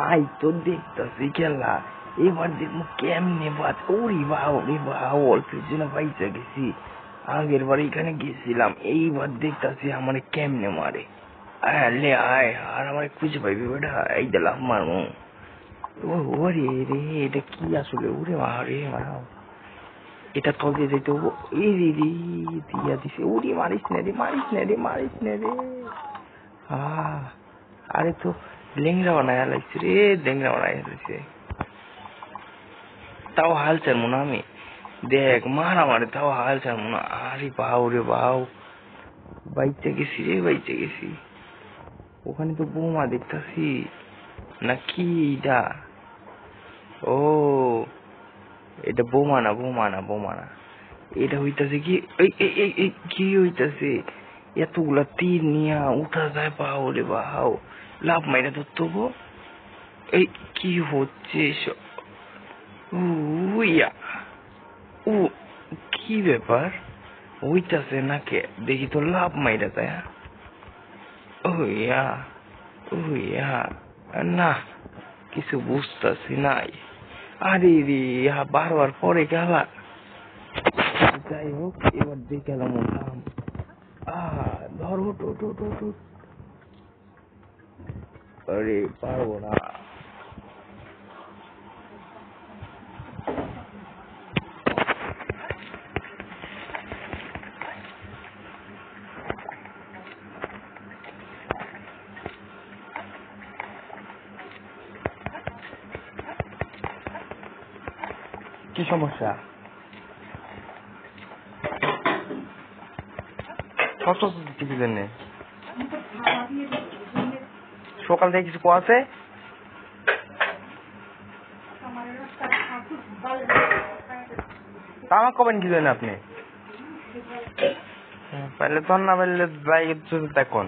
I তো দেখতেছি খেলা, এবার দেখবো কেমনে বাদ। ওরে বাহ রে বাহ, অল্পের জন্য পাইসা গেছি। আগের বার এখানে গেছিলাম, এইবার দেখতেছি আমার কেমনে মারে। আলে আয়, আর আমার খুঁজে পাইবি বেটা, এই দিলাম মারমু। ওরে রে, এটা কি আসলে? ওরে মা রে মা, এটা তবে যেতে হবো। এই রে রে, দিয়া দিছে। ওরে মারিস না রে, মারিস না রে, মারিস না রে। আরে তো লেংরা বানায় লাগছে রে, লেংরা বানায় লাগছে। তাও হাল ছাড়বো না আমি, দেখ মার আমারে, তাও হাল ছাড়বো না। আরে বাউ রে বাউ, বাইচে গেছি রে, বাইচে গেছি। ওখানে তো বৌমা দেখতেছি, না কি এটা? ও, এটা বৌমা না, বৌমা না, বৌমা না। এটা হইতাছে কি, এই কি হইতাছে? এতগুলা তীর নিয়া উঠা যায়? বাউ রে বাউ, লাভ মাইরা ধরতো গো। এই কি হচ্ছে এসব? উইয়া, ও কি ব্যাপার হইতাছে নাকি? দেখি তো লাভ মাইরা যায়। ওইয়া ওইয়া, না কিছু বুঝতেছি নাই। আরে রে, বারবার পরে গেলা। যাই হোক, এবার যে গেলাম উঠলাম। ধর, উঠ উঠ উঠ উঠ উঠ। আরে পারবো না। কি সমস্যা? কত কিছু জন্য সকাল থেকে কিছু আছে? আমার কবেন কি জানেন আপনি? পাইলে তো না, পাইলে যাই দেখুন।